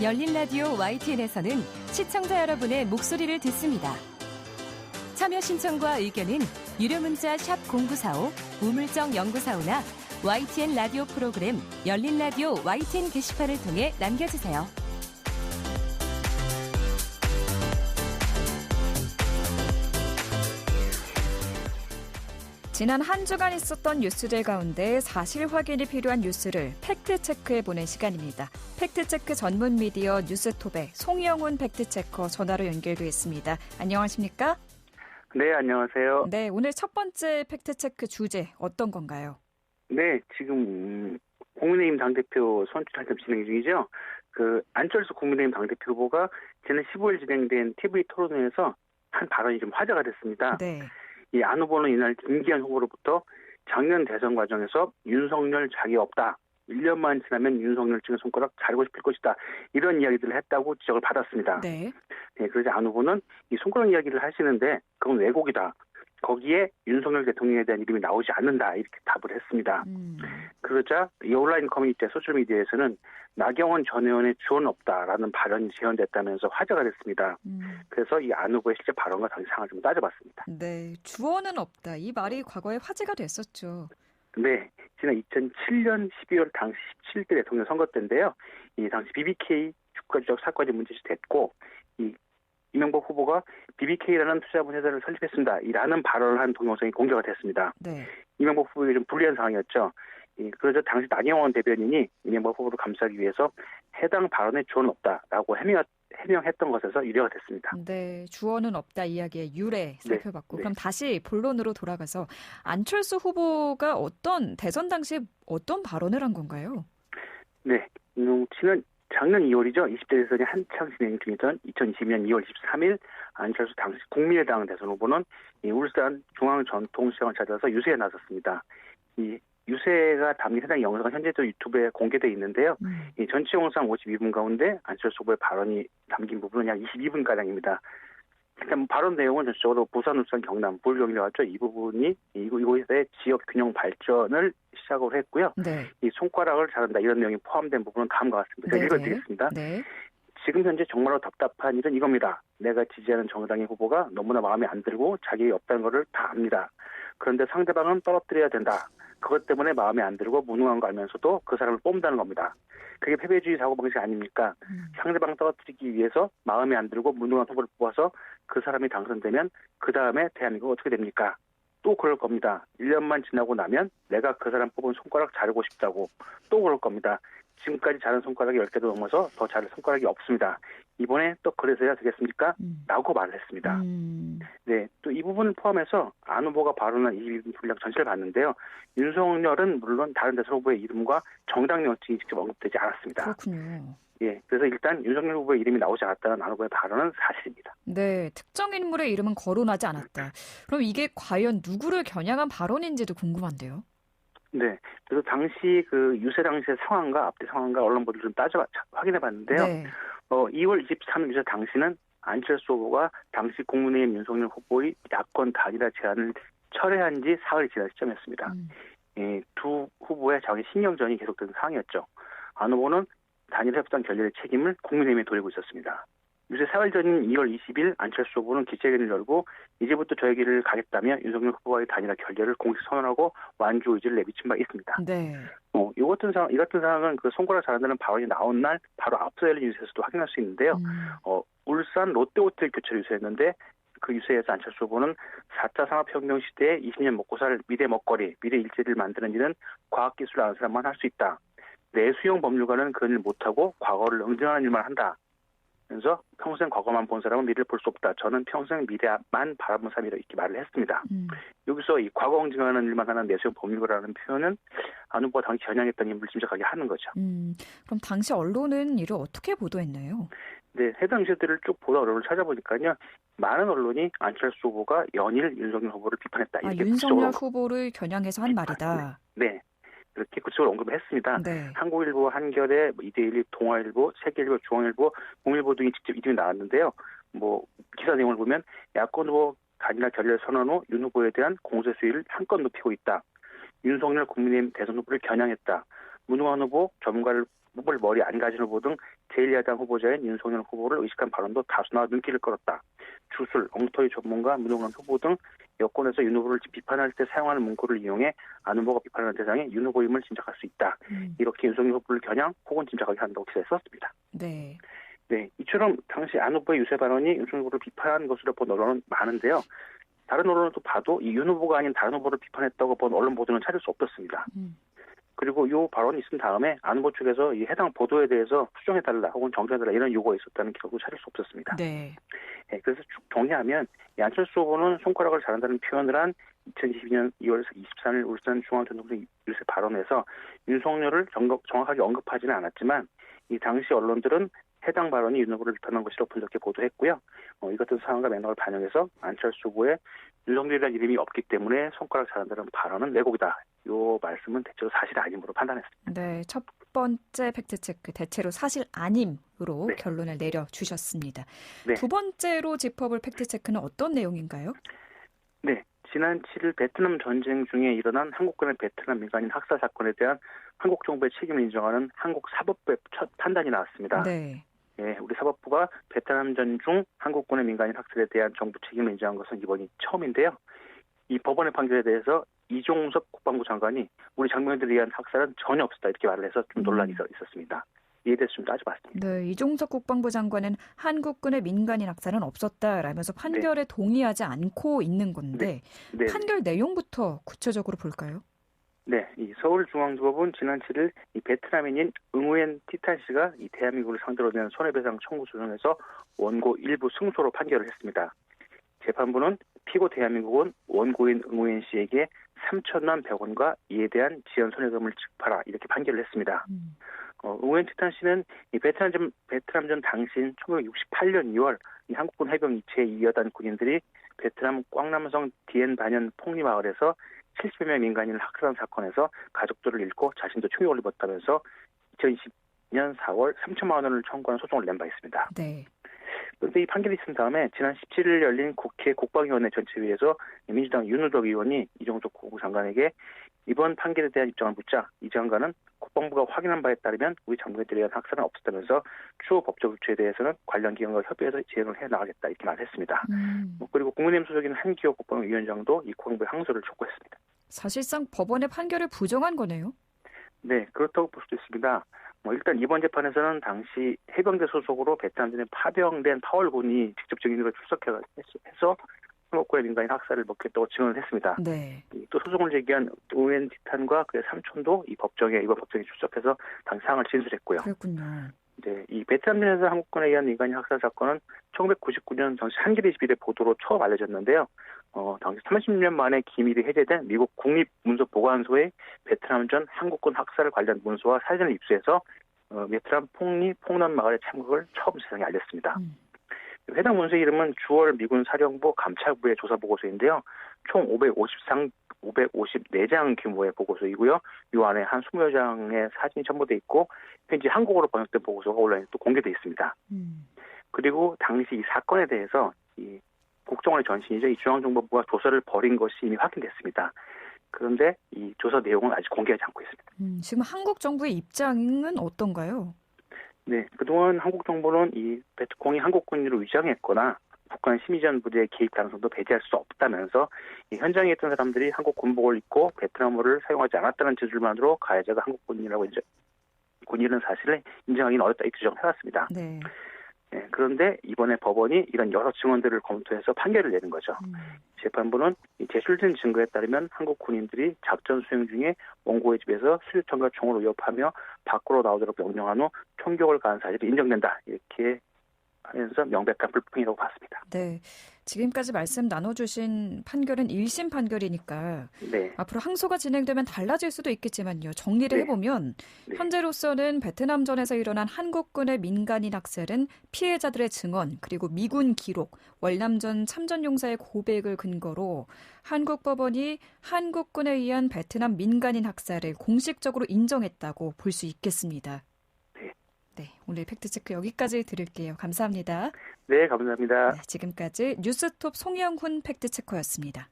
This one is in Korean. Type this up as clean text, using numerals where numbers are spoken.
열린 라디오 YTN에서는 시청자 여러분의 목소리를 듣습니다. 참여 신청과 의견은 유료 문자 샵 0945, 우물정 0945나 YTN 라디오 프로그램 열린 라디오 YTN 게시판을 통해 남겨주세요. 지난 한 주간 있었던 뉴스들 가운데 사실 확인이 필요한 뉴스를 팩트체크해보는 시간입니다. 팩트체크 전문 미디어 뉴스톱의 송영훈 팩트체커 전화로 연결돼 있습니다. 안녕하십니까? 네, 안녕하세요. 네, 오늘 첫 번째 팩트체크 주제 어떤 건가요? 네, 지금 국민의힘 당대표 선출 한참 진행 중이죠. 안철수 국민의힘 당대표 후보가 지난 15일 진행된 TV 토론회에서 한 발언이 좀 화제가 됐습니다. 네. 이 안 후보는 이날 김기현 후보로부터 작년 대선 과정에서 윤석열 자기 없다. 1년만 지나면 윤석열 측의 손가락 자르고 싶을 것이다. 이런 이야기들을 했다고 지적을 받았습니다. 네. 네, 그래서 안 후보는 이 손가락 이야기를 하시는데 그건 왜곡이다. 거기에 윤석열 대통령에 대한 이름이 나오지 않는다. 이렇게 답을 했습니다. 그러자 이 온라인 커뮤니티 소셜미디어에서는 나경원 전 의원의 주어는 없다라는 발언이 재현됐다면서 화제가 됐습니다. 그래서 이 안 후보의 실제 발언과 당시 상황을 좀 따져봤습니다. 네, 주어는 없다. 이 말이 과거에 화제가 됐었죠. 네, 지난 2007년 12월 당시 17대 대통령 선거 때인데요. 이 당시 BBK 주가 조작 사건이 문제시 됐고 이 이명박 후보가 BBK라는 투자분 회사를 설립했습니다. 라는 발언을 한 동영상이 공개가 됐습니다. 네. 이명박 후보에게 좀 불리한 상황이었죠. 그러자 당시 나경원 대변인이 이명박 후보를 감싸기 위해서 해당 발언에 주어는 없다라고 해명했던 것에서 유래가 됐습니다. 네, 주어는 없다 이야기의 유래 살펴봤고 네. 그럼 다시 본론으로 돌아가서 안철수 후보가 대선 당시에 어떤 발언을 한 건가요? 네, 작년 2월이죠. 20대 대선이 한창 진행 중이던 2022년 2월 23일 안철수 당시 국민의당 대선 후보는 이 울산 중앙전통시장을 찾아서 유세에 나섰습니다. 이 유세가 담긴 해당 영상은 현재도 유튜브에 공개되어 있는데요. 이 전체 영상 52분 가운데 안철수 후보의 발언이 담긴 부분은 약 22분가량입니다. 일단 발언 내용은 전체적으로 부산, 울산, 경남, 불경이라고 하죠. 이 부분이 이곳의 지역 균형 발전을 시작으로 했고요. 네. 이 손가락을 자른다 이런 내용이 포함된 부분은 다음과 같습니다. 제가 읽어드리겠습니다. 네. 지금 현재 정말로 답답한 일은 이겁니다. 내가 지지하는 정당의 후보가 너무나 마음에 안 들고 자격이 없다는 것을 다 압니다. 그런데 상대방은 떨어뜨려야 된다. 그것 때문에 마음에 안 들고 무능한 거 알면서도 그 사람을 뽑는다는 겁니다. 그게 패배주의 사고방식 아닙니까? 상대방 떨어뜨리기 위해서 마음에 안 들고 무능한 후보를 뽑아서 그 사람이 당선되면 그 다음에 대한민국 어떻게 됩니까? 또 그럴 겁니다. 1년만 지나고 나면 내가 그 사람 뽑은 손가락 자르고 싶다고 또 그럴 겁니다. 지금까지 자른 손가락이 10개도 넘어서 더 자를 손가락이 없습니다. 이번에 또 그래서야 되겠습니까? 라고 말을 했습니다. 네, 또 이 부분을 포함해서 안 후보가 발언한 22분 분량 전체를 봤는데요. 윤석열은 물론 다른 대선 후보의 이름과 정당 명칭이 직접 언급되지 않았습니다. 그렇군요. 예, 그래서 일단 윤석열 후보의 이름이 나오지 않았다는 안 후보의 발언은 사실입니다. 네, 특정 인물의 이름은 거론하지 않았다. 그럼 이게 과연 누구를 겨냥한 발언인지도 궁금한데요. 네, 그래서 당시 유세 당시의 상황과 앞뒤 상황과 언론 보도를 좀 확인해봤는데요. 네. 2월 23일 유세 당시는 안철수 후보가 당시 국민의힘 윤석열 후보의 야권 단일화 제안을 철회한 지 사흘이 지난 시점이었습니다. 두 후보의 장애 신경전이 계속된 상황이었죠. 안 후보는 단일화 협상 결렬의 책임을 국민의힘에 돌리고 있었습니다. 유세 사흘 전인 2월 20일 안철수 후보는 기자회견을 열고 이제부터 저의 길을 가겠다며 윤석열 후보와의 단일화 결렬을 공식 선언하고 완주 의지를 내비친 바 있습니다. 네. 이 같은 상황은 손가락 자른다는 발언이 나온 날 바로 앞서 열린 유세에서도 확인할 수 있는데요. 울산 롯데호텔 교체를 유세했는데 그 유세에서 안철수 후보는 4차 산업혁명 시대에 20년 먹고 살 미래 먹거리, 미래 일자리를 만드는 일은 과학기술을 아는 사람만 할 수 있다. 내수용 법률가는 그런 일 못하고 과거를 응징하는 일만 한다. 그래서 평생 과거만 본 사람은 미래를 볼 수 없다. 저는 평생 미래만 바라본 사람이라 이렇게 말을 했습니다. 여기서 이 과거 응징하는 일만 하는 내수용 법률가라는 표현은 안 후보가 당시 겨냥했던 인물을 짐작하게 하는 거죠. 그럼 당시 언론은 이를 어떻게 보도했나요? 네, 해당 시들을 쭉 보도 언론을 찾아보니까요. 많은 언론이 안철수 후보가 연일 윤석열 후보를 비판했다. 이렇게 윤석열 후보를 겨냥해서 한 말이다. 네. 이렇게 구체적으로 언급을 했습니다. 네. 한국일보, 한겨레, 이데일리, 동아일보, 세계일보, 중앙일보, 공일보 등이 직접 이름이 나왔는데요. 기사 내용을 보면 야권 후보 단일화 결렬 선언 후 윤 후보에 대한 공세 수위를 한껏 높이고 있다. 윤석열 국민의힘 대선 후보를 겨냥했다. 무능한 후보 전문가를 뽑을 머리 안 가진 후보 등 제1야당 후보자인 윤석열 후보를 의식한 발언도 다수나 눈길을 끌었다. 주술, 엉터리 전문가, 문홍란 후보 등 여권에서 윤 후보를 비판할 때 사용하는 문구를 이용해 안 후보가 비판하는 대상이 윤 후보임을 짐작할 수 있다. 이렇게 윤석열 후보를 겨냥 혹은 짐작하게 한다고 기사에 썼습니다. 네. 네, 이처럼 당시 안 후보의 유세 발언이 윤석열 후보를 비판한 것으로 본 언론은 많은데요. 다른 언론을 또 봐도 이 윤 후보가 아닌 다른 후보를 비판했다고 본 언론 보도는 찾을 수 없었습니다. 그리고 이 발언이 있은 다음에 안 후보 측에서 이 해당 보도에 대해서 수정해달라 혹은 정정해달라 이런 요구가 있었다는 기록도 찾을 수 없었습니다. 네. 네, 그래서 쭉 정리하면 이 안철수 후보는 손가락을 잘한다는 표현을 한 2022년 2월 23일 울산중앙전동대 유세 발언에서 윤석열을 정확하게 언급하지는 않았지만 이 당시 언론들은 해당 발언이 윤 후보를 비판한 것이라고 분석해 보도했고요. 이 같은 상황과 맥락을 반영해서 안철수 후보의 윤석열이라는 이름이 없기 때문에 손가락 잘한다는 발언은 왜곡이다. 이 말씀은 대체로 사실 아님으로 판단했습니다. 네, 첫 번째 팩트체크 대체로 사실 아님으로 네. 결론을 내려주셨습니다. 네. 두 번째로 짚어볼 팩트체크는 어떤 내용인가요? 네, 지난 7일 베트남 전쟁 중에 일어난 한국군의 베트남 민간인 학살 사건에 대한 한국 정부의 책임을 인정하는 한국 사법부의 첫 판단이 나왔습니다. 네. 예, 우리 사법부가 베트남전 중 한국군의 민간인 학살에 대한 정부 책임을 인정한 것은 이번이 처음인데요. 이 법원의 판결에 대해서 이종석 국방부 장관이 우리 장병들에 의한 학살은 전혀 없었다 이렇게 말을 해서 좀 논란이 있었습니다. 이에 대해서 좀 따져봤습니다. 네, 이종석 국방부 장관은 한국군의 민간인 학살은 없었다라면서 판결에 동의하지 않고 있는 건데 네. 판결 내용부터 구체적으로 볼까요? 네, 이 서울중앙지법은 지난 7일 이 베트남인인 응우엔 티탄 씨가 이 대한민국을 상대로 낸 손해배상 청구 소송에서 원고 일부 승소로 판결을 했습니다. 재판부는 피고 대한민국은 원고인 응우엔 씨에게 3천만 100원과 이에 대한 지연 손해금을 지급하라 이렇게 판결을 했습니다. 응우엔 티탄 씨는 이 베트남전 당시인 1968년 2월 이 한국군 해병 2체 2여단 군인들이 베트남 꽝남성 디엔 반연 폭리마을에서 70여 명의 민간인을 학살한 사건에서 가족들을 잃고 자신도 충격을 입었다면서 2020년 4월 3천만 원을 청구한 소송을 낸 바 있습니다. 네. 그런데 이 판결이 있은 다음에 지난 17일 열린 국회 국방위원회 전체회의에서 민주당 윤우덕 의원이 이종석 국방부 장관에게 이번 판결에 대한 입장을 묻자 이 장관은 국방부가 확인한 바에 따르면 우리 장병들에 대한 학살은 없었다면서 추후 법적 조치에 대해서는 관련 기관과 협의해서 진행을 해나가겠다 이렇게 말했습니다. 그리고 국민의힘 소속인 한기호 국방위원장도 이 국방부의 항소를 촉구했습니다. 사실상 법원의 판결을 부정한 거네요. 네, 그렇다고 볼 수도 있습니다. 일단 이번 재판에서는 당시 해병대 소속으로 베트남전에 파병된 파월군이 직접 증인으로 출석해서 한국군의 민간인 학살을 먹겠다고 증언을 했습니다. 네. 또 소송을 제기한 우엔 티탄과 그의 삼촌도 이번 법정에 출석해서 당시 상황을 진술했고요. 그렇군요. 이제 이 베트남전에서 한국군에 의한 민간인 학살 사건은 1999년 당시 한겨레 21의 보도로 처음 알려졌는데요. 당시 30년 만에 기밀이 해제된 미국 국립문서보관소의 베트남전 한국군 학살 관련 문서와 사진을 입수해서 베트남 폭남 마을의 참극을 처음 세상에 알렸습니다. 해당 문서의 이름은 주월 미군 사령부 감찰부의 조사 보고서인데요. 총 554장 규모의 보고서이고요. 이 안에 한 20여 장의 사진이 첨부돼 있고 현재 한국어로 번역된 보고서가 온라인에 또 공개돼 있습니다. 그리고 당시 이 사건에 대해서 이 국정원의 전신이죠. 이 중앙정보부가 조사를 벌인 것이 이미 확인됐습니다. 그런데 이 조사 내용은 아직 공개하지 않고 있습니다. 지금 한국 정부의 입장은 어떤가요? 네, 그동안 한국 정부는 이 베트콩이 한국군으로 위장했거나 북한 심의전 부대의 개입 가능성도 배제할 수 없다면서 이 현장에 있던 사람들이 한국 군복을 입고 베트남어를 사용하지 않았다는 지술만으로 가해자가 한국군이라고 군인은 사실을 인정하기는 어렵다 이 주장을 해왔습니다. 네. 네, 그런데 이번에 법원이 이런 여러 증언들을 검토해서 판결을 내는 거죠. 재판부는 제출된 증거에 따르면 한국 군인들이 작전 수행 중에 원고의 집에서 수류탄과 총을 위협하며 밖으로 나오도록 명령한 후 총격을 가한 사실이 인정된다. 이렇게 하면서 명백한 불법행위라고 봤습니다. 네, 지금까지 말씀 나눠주신 판결은 1심 판결이니까 네. 앞으로 항소가 진행되면 달라질 수도 있겠지만요. 정리를 네. 해보면 네. 현재로서는 베트남전에서 일어난 한국군의 민간인 학살은 피해자들의 증언 그리고 미군 기록, 월남전 참전용사의 고백을 근거로 한국 법원이 한국군에 의한 베트남 민간인 학살을 공식적으로 인정했다고 볼 수 있겠습니다. 네, 오늘 팩트체크 여기까지 드릴게요. 감사합니다. 네, 감사합니다. 네, 지금까지 뉴스톱 송영훈 팩트체커였습니다.